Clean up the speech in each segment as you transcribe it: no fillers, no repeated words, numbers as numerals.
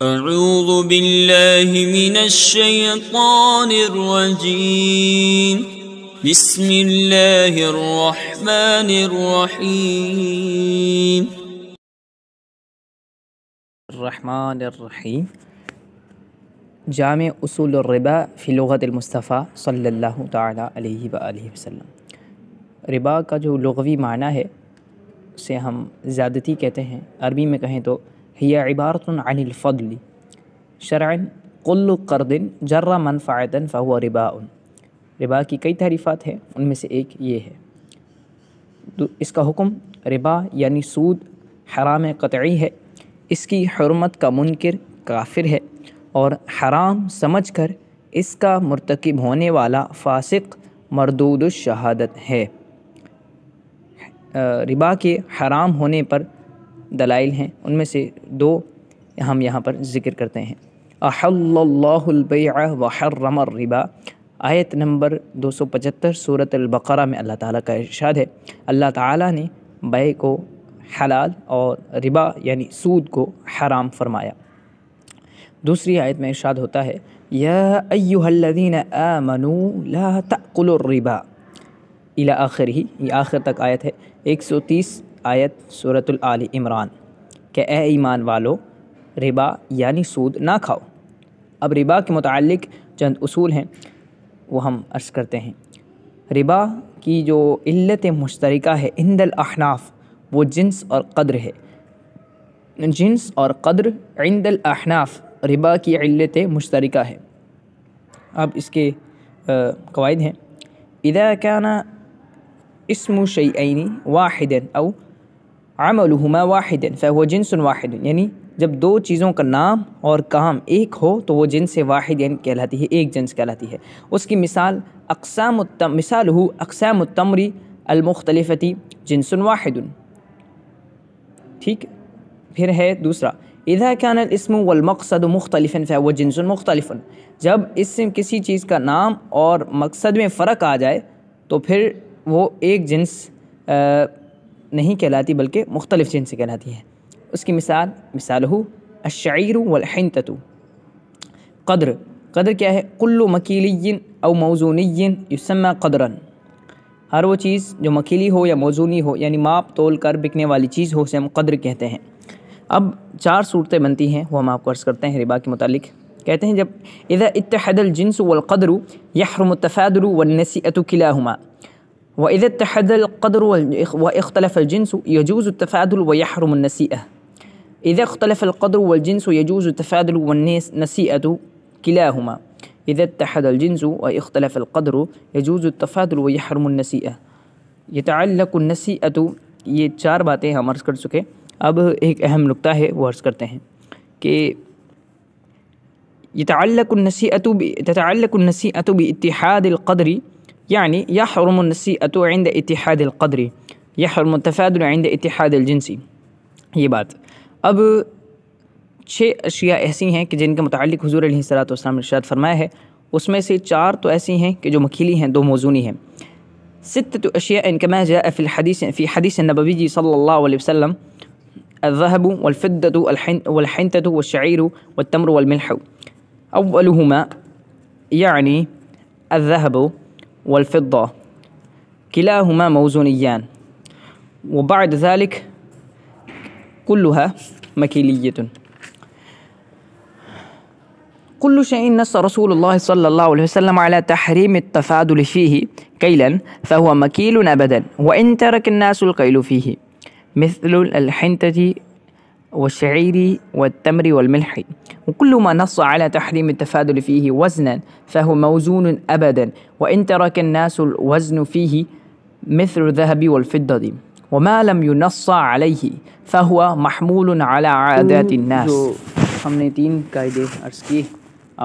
اعوذ باللہ من الشیطان الرجیم بسم اللہ الرحمن الرحیم جامع اصول الربا فی لغت المصطفیٰ صلی اللہ تعالیٰ علیہ وآلہ وسلم۔ ربا کا جو لغوی معنی ہے اسے ہم زیادتی کہتے ہیں۔ عربی میں کہیں تو ہی عبارۃ عن الفضل شرعا کل قرض جر منفعۃ فہو ربا۔ ربا کی کئی تعریفات ہیں، ان میں سے ایک یہ ہے۔ اس کا حکم ربا یعنی سود حرام قطعی ہے، اس کی حرمت کا منکر کافر ہے اور حرام سمجھ کر اس کا مرتکب ہونے والا فاسق مردود الشہادت ہے۔ ربا کے حرام ہونے پر دلائل ہیں، ان میں سے دو ہم یہاں پر ذکر کرتے ہیں۔ احل اللہ البیع وحرم الربا، آیت نمبر 275 سورۃ البقرہ میں اللہ تعالیٰ کا ارشاد ہے، اللہ تعالیٰ نے بیع کو حلال اور ربا یعنی سود کو حرام فرمایا۔ دوسری آیت میں ارشاد ہوتا ہے، یا ایہا الذین آمنوا لا تأکلوا الربا الی آخرہ، یہ آخر تک آیت ہے، 130 آیت سورۃ آل عمران، کہ اے ایمان والو ربا یعنی سود نہ کھاؤ۔ اب ربا کے متعلق چند اصول ہیں وہ ہم عرض کرتے ہیں۔ ربا کی جو علت مشترکہ ہے عند الاحناف وہ جنس اور قدر ہے۔ جنس اور قدر عند الاحناف ربا کی علت مشترکہ ہے۔ اب اس کے قواعد ہیں، اذا كان اسم شیئین واحد او عملہما واحد فهو جنس واحد، یعنی جب دو چیزوں کا نام اور کام ایک ہو تو وہ جنس واحد یعنی کہلاتی ہے، ایک جنس کہلاتی ہے۔ اس کی مثال مثالہ اقسام التمر المختلفۃ جنس واحد، ٹھیک۔ پھر ہے دوسرا، اذا كان الاسم والمقصد مختلفا فهو جنس مختلف، جب اسم کسی چیز کا نام اور مقصد میں فرق آ جائے تو پھر وہ ایک جنس نہیں کہلاتی بلکہ مختلف جنس کہلاتی ہے۔ اس کی مثالہ الشعیر والحنطۃ۔ قدر کیا ہے؟ کل مکیلی او موزونی یسمى قدرا، ہر وہ چیز جو مکیلی ہو یا موزونی ہو یعنی ماپ تول کر بکنے والی چیز ہو اسے ہم قدر کہتے ہیں۔ اب چار صورتیں بنتی ہیں وہ ہم آپ کو عرض کرتے ہیں ربا کے متعلق۔ کہتے ہیں جب اذا اتحد الجنس والقدر يحرم التفاضل والنسیئۃ کلاہما، وإذا اتحد القدر واختلف الجنس يجوز التفاضل ويحرم النسيئة، إذا اختلف القدر والجنس يجوز التفاضل والنسيئة كلاهما، إذا اتحد الجنس واختلف القدر يجوز التفاضل ويحرم النسيئة۔ يتعلق النسيئة، یہ چار باتیں ہم عرض کر چکے، اب ایک اہم نکتہ ہے وہ عرض کرتے ہیں کہ تتعلق النسيئة باتحاد القدر، یعنی یحرم النسیئۃ عند اتحاد القدر یحرم التفاضل عند اتحاد الجنس، یہ بات۔ اب 6 اشیاء ایسی ہیں کہ جن کے متعلق حضور علیہ الصلوۃ والسلام نے ارشاد فرمایا ہے، اس میں سے 4 تو ایسی ہیں کہ جو مکیلی ہیں، 2 موزونی ہیں۔ 6 اشیاء كما جاء في حدیث النبوی صلی اللہ علیہ وسلم، الذهب والفضة والحنطة والشعير والتمر والملح، اولهما يعني الذهب والفضة كلاهما موزونيان، وبعد ذلك كلها مكيلية۔ كل شيء نص رسول الله صلى الله عليه وسلم على تحريم التفاضل فيه كيلا فهو مكيل أبدا، وإن ترك الناس الكيل فيه، مثل الحنطة والشعير والتمر والملح، وكل ما نص على تحريم التفاضل فيه وزنا فهو موزون أبدا، وإن ترك الناس الوزن فيه مثل الذهب والفضة، وما لم ينص عليه فهو محمول على عادات الناس۔ ہم نے 3 قاعدے عرض کیے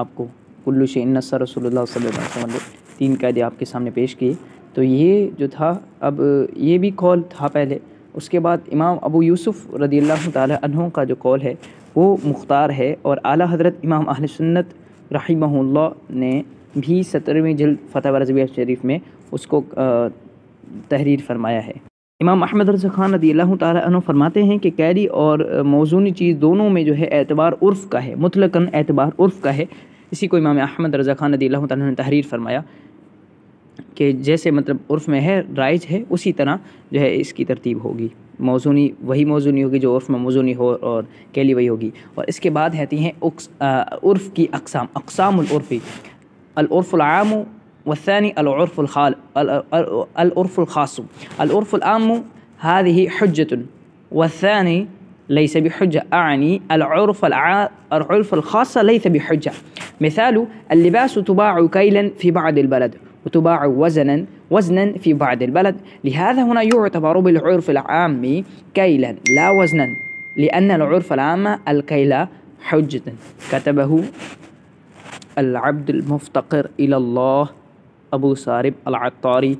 آپ کو، کل شیء نص رسول اللہ صلی اللہ علیہ وسلم، 3 قاعدے آپ کے سامنے پیش کیے۔ تو یہ جو تھا، اب یہ بھی قول تھا پہلے، اس کے بعد امام ابو یوسف رضی اللہ تعالی عنہ کا جو قول ہے وہ مختار ہے، اور اعلیٰ حضرت امام اہل سنت رحمہ اللہ نے بھی 17ویں جلد فتاوی رضویہ شریف میں اس کو تحریر فرمایا ہے۔ امام احمد رضا خان رضی اللہ تعالیٰ عنہ فرماتے ہیں کہ کیلی اور موزونی چیز دونوں میں جو ہے اعتبار عرف کا ہے، مطلقاً اعتبار عرف کا ہے۔ اسی کو امام احمد رضا خان رضی اللہ تعالیٰ عنہ نے تحریر فرمایا کہ جیسے مطلب عرف میں ہے رائج ہے، اسی طرح جو ہے اس کی ترتیب ہوگی، موزونی وہی موزونی ہوگی جو عرف میں موزونی ہو، اور کیلی وہی ہوگی۔ اور اس کے بعد آتی ہیں عرف کی اقسام، اقسام العرفی، العرف العام والثاني العرف الخاص. العرف العام هذه حجة والثاني ليس بحجة، أعني العرف الخاص ليس بحجة. مثال: اللباس تباع كيلا في بعض البلد وتباع وزنا في بعض البلد، لهذا هنا يعتبر بالعرف العام كيلا لا وزنا، لأن العرف العام الكيل حجة. كتبه العبد المفتقر إلى الله أبو سارب العطاري.